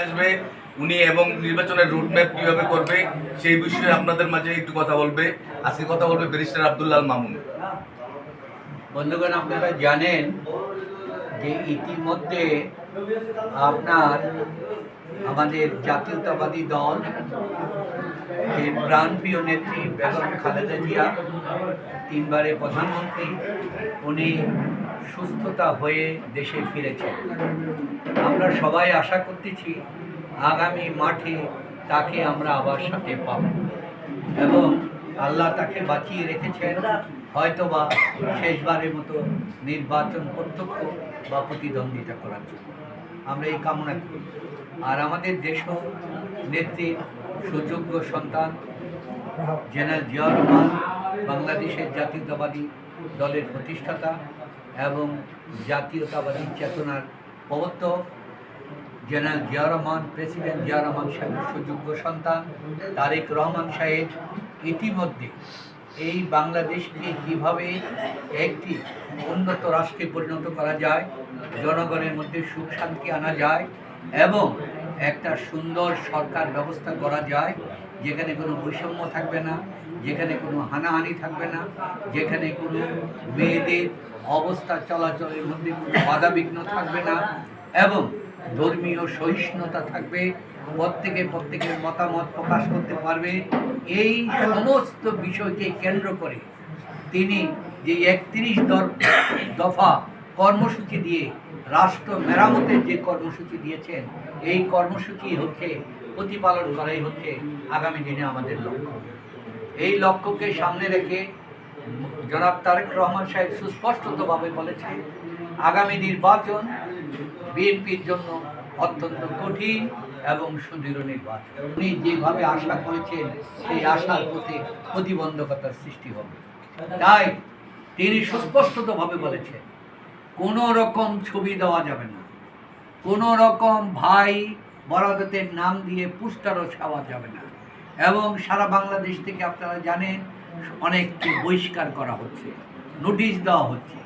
আসবে উনি এবং নির্বাচনের রুটম্যাপ কিভাবে করবে সেই বিষয়ে আপনাদের মাঝে একটু কথা বলবে। আজকে কথা বলবে ব্যারিস্টার আব্দুল্লাহ মামুন। বন্ধুগণ, আপনারা জানেন যে ইতিমধ্যে আপনার আমাদের জাতীয়তাবাদী দল যে প্রাণপ্রিয় নেত্রী বেগম খালেদা জিয়া, তিনবারে প্রধানমন্ত্রী, উনি সুস্থতা হয়ে দেশে ফিরেছেন। আমরা সবাই আশা করতেছি আগামী মাঠে তাকে আমরা আবার সাথে পাব এবং আল্লাহ তাকে বাঁচিয়ে রেখেছেন হয়তোবা শেষবারের মতো নির্বাচন প্রত্যক্ষ বা প্রতিদ্বন্দ্বিতা করার জন্য। আমরা এই কামনা করি। আর আমাদের দেশও নেত্রীর সুযোগ্য সন্তান জেনারেল জিয়াউর রহমান, বাংলাদেশের জাতীয়তাবাদী দলের প্রতিষ্ঠাতা এবং জাতীয়তাবাদী চেতনার প্রবর্তক জেনারেল জিয়াউর রহমান, প্রেসিডেন্ট জিয়াউর রহমান সাহেবের সুযোগ্য সন্তান তারেক রহমান সাহেব ইতিমধ্যে এই বাংলাদেশকে কীভাবে একটি উন্নত রাষ্ট্রে পরিণত করা যায়, জনগণের মধ্যে সুখ শান্তি আনা যায় এবং একটা সুন্দর সরকার ব্যবস্থা করা যায় যেখানে কোনো বৈষম্য থাকবে না, যেখানে কোনো হানাহানি থাকবে না, যেখানে কোনো মেয়েদের অবস্থা চলাচলের মধ্যে কোনো বাধাবিঘ্ন থাকবে না এবং ধর্মীয় সহিষ্ণুতা থাকবে, প্রত্যেকের মতামত প্রকাশ করতে পারবে। এই সমস্ত বিষয়কে কেন্দ্র করে তিনি যে 31 দফা কর্মসূচি দিয়ে রাষ্ট্র মেরামতের যে কর্মসূচি দিয়েছেন, এই কর্মসূচি হচ্ছে প্রতিপালন করাই হচ্ছে আগামী দিনে আমাদের লক্ষ্য। এই লক্ষ্যকে সামনে রেখে জনাব তারেক রহমান সাহেব সুস্পষ্টতভাবে বলেছেন আগামী নির্বাচন বিএনপির জন্য অত্যন্ত কঠিন এবং সুদৃঢ় নির্বাচন। উনি যেভাবে আশা করেছেন সেই আশার পথে প্রতিবন্ধকতার সৃষ্টি হবে। তাই তিনি সুস্পষ্টতভাবে বলেছেন কোনো রকম ছবি দেওয়া যাবে না, কোনো রকম ভাই বরাদতের নাম দিয়ে পোস্টারও ছাওয়া যাবে না এবং সারা বাংলাদেশ থেকে আপনারা জানেন অনেককে বহিষ্কার করা হচ্ছে, নোটিশ দেওয়া হচ্ছে,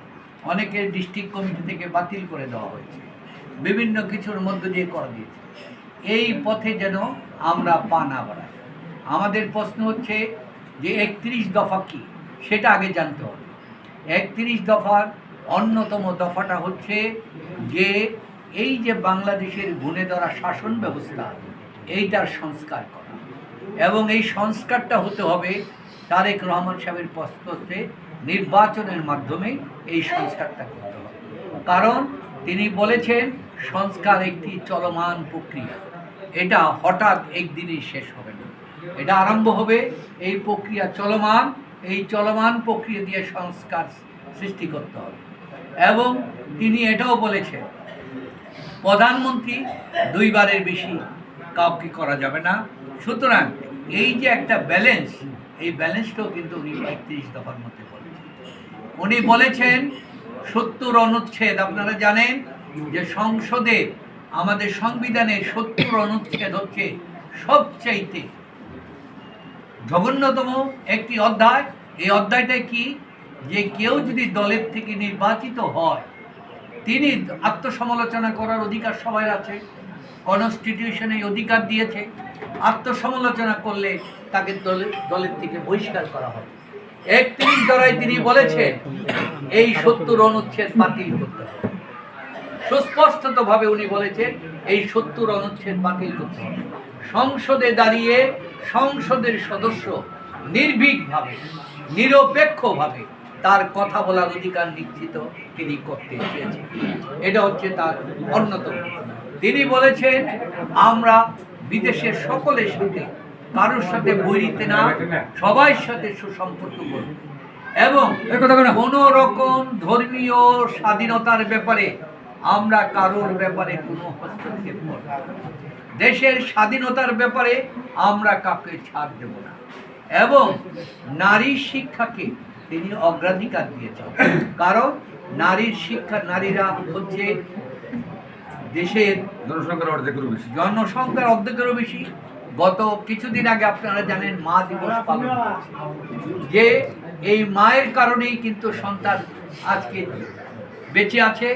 অনেকের ডিস্ট্রিক্ট কমিটি থেকে বাতিল করে দেওয়া হয়েছে, বিভিন্ন কিছুর মধ্য দিয়ে করা দিয়েছে। এই পথে যেন আমরা পা না বাড়াই। আমাদের প্রশ্ন হচ্ছে যে 31 দফা কি সেটা আগে জানতে হবে। 31 দফার অন্যতম দফাটা হচ্ছে যে এই যে বাংলাদেশের গুণে ধরা শাসন ব্যবস্থা, এইটার সংস্কার করা এবং এই সংস্কারটা হতে হবে তারেক রহমান সাহেবের পথে নির্বাচনের মাধ্যমে এই সংস্কারটা করতে হবে। কারণ তিনি বলেছেন সংস্কার একটি চলমান প্রক্রিয়া, এটা হঠাৎ একদিনই শেষ হবে না, এটা আরম্ভ হবে, এই প্রক্রিয়া চলমান, এই চলমান প্রক্রিয়া দিয়ে সংস্কার সৃষ্টি করতে হবে। এবং তিনি এটাও বলেছেন প্রধানমন্ত্রী 2 বারের বেশি কাউকে করা যাবে না। সুতরাং এই যে একটা ব্যালেন্স, এই ব্যালেন্সটাও কিন্তু উনি 31 দফার মধ্যে বলেছেন। উনি বলেছেন 70 অনুচ্ছেদ, আপনারা জানেন যে সংসদে আমাদের সংবিধানের 70 অনুচ্ছেদ হচ্ছে সবচাইতে জঘন্যতম একটি অধ্যায়। এই অধ্যায়টা কি, যে কেউ যদি দলের থেকে নির্বাচিত হয় তিনি আত্মসমালোচনা করার অধিকার সবাই আছে, কনস্টিটিউশনে অধিকার দিয়েছে, আত্মসমালোচনা করলে তাকে দলের থেকে বহিষ্কার করা হবে। 31 ধারায় তিনি বলেছেন এই 70 অনুচ্ছেদ বাতিল করতে হবে। সুস্পষ্টতভাবে উনি বলেছেন এই 70 অনুচ্ছেদ বাতিল করতে হবে। সংসদে দাঁড়িয়ে সংসদের সদস্য নির্ভীকভাবে, নিরপেক্ষভাবে তার কথা বলার অধিকার নিশ্চিত তিনি করতে চেয়েছেন। এটা হচ্ছে তার অন্যতম। তিনি বলেছেন আমরা বিদেশের সকলের সাথে, কারোর সাথে বৈরিতে না, সবার সাথে সুসম্পর্ক করব এবং কোনো রকম ধর্মীয় স্বাধীনতার ব্যাপারে আমরা কারোর ব্যাপারে কোনো হস্তক্ষেপ করব না। দেশের স্বাধীনতার ব্যাপারে আমরা কাউকে ছাড় দেব না এবং নারী শিক্ষাকে তিনি অগ্রাধিকার দিয়েছেন। কারণ নারীর শিক্ষা, নারীরা হচ্ছে দেশের জনসংখ্যার অর্ধেকেরও বেশি। গত কিছুদিন আগে আপনারা জানেন মা দিবস পালন হয়েছে, যে এই মায়ের কারণেই কিন্তু সন্তান আজকে বেঁচে আছে।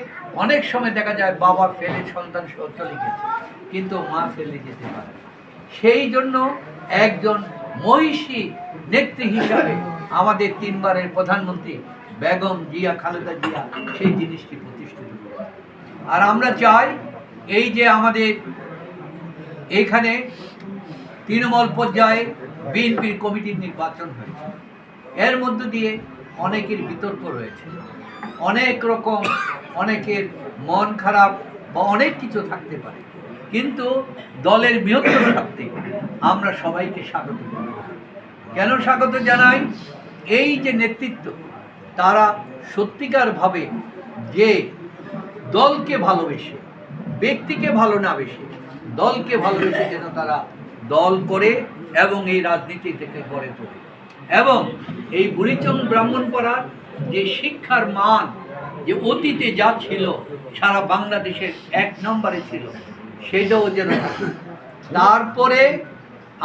অনেক সময় দেখা যায় বাবা ফেলে সন্তান সহ চলে গেছে, কিন্তু মা ফেলে যেতে পারে। সেই জন্য একজন মহিষী নেত্রী হিসাবে আমাদের 3 বারের প্রধানমন্ত্রী বেগম জিয়া খালেদা জিয়া সেই জিনিসটি প্রতিষ্ঠিত করেছে। আর আমরা চাই এই যে আমাদের এইখানে তৃণমূল পর্যায়ে বিএনপির কমিটির নির্বাচন হয়েছে, এর মধ্য দিয়ে অনেকের বিতর্ক রয়েছে, অনেক রকম অনেকের মন খারাপ বা অনেক কিছু থাকতে পারে, কিন্তু দলের বৃহত্তর স্বার্থে আমরা সবাইকে স্বাগত জানাই। কেন স্বাগত জানাই? এই যে নেতৃত্ব, তারা সত্যিকারভাবে যে দলকে ভালোবেসে, ব্যক্তিকে ভালো না বেশি দলকে ভালোবেসে যেন তারা দল করে এবং এই রাজনীতি থেকে গড়ে তোলে, এবং এই বুড়িচং ব্রাহ্মণপাড়ার যে শিক্ষার মান যে অতীতে যা ছিল, সারা বাংলাদেশের 1 নম্বরে ছিল, সেটাও যেন থাকে। তারপরে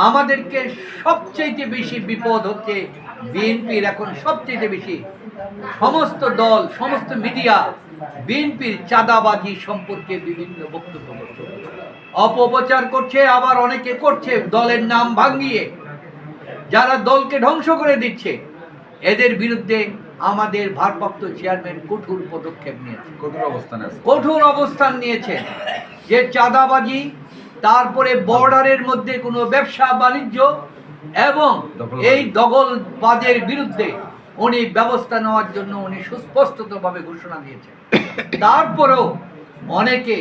আমাদেরকে সবচেয়ে বেশি বিপদ হচ্ছে বিএনপির, এখন সবচেয়ে বেশি সমস্ত দল, সমস্ত মিডিয়া বিএনপির চাঁদাবাজি সম্পর্কে বিভিন্ন বক্তব্য করছে, অপপ্রচার করছে, আবার অনেকে করছে দলের নাম ভাঙিয়ে, যারা দলকে ধ্বংস করে দিচ্ছে। এদের বিরুদ্ধে আমাদের ভারপ্রাপ্ত চেয়ারম্যান কঠোর পদক্ষেপ নিয়েছে, কঠোর অবস্থান নিয়েছে যে চাঁদাবাজি, তারপরে বর্ডারের মধ্যে কোনো ব্যবসা বাণিজ্য এবং এই দখলবাজের বিরুদ্ধে উনি ব্যবস্থা নেওয়ার জন্য উনি সুস্পষ্টভাবে ঘোষণা দিয়েছেন। তারপরেও অনেকে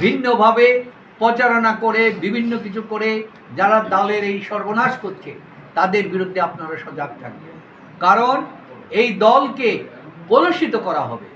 ভিন্নভাবে প্রচারণা করে, বিভিন্ন কিছু করে যারা দলের এই সর্বনাশ করছে, তাদের বিরুদ্ধে আপনারা সজাগ থাকবেন, কারণ এই দলকে কলুষিত করা হবে।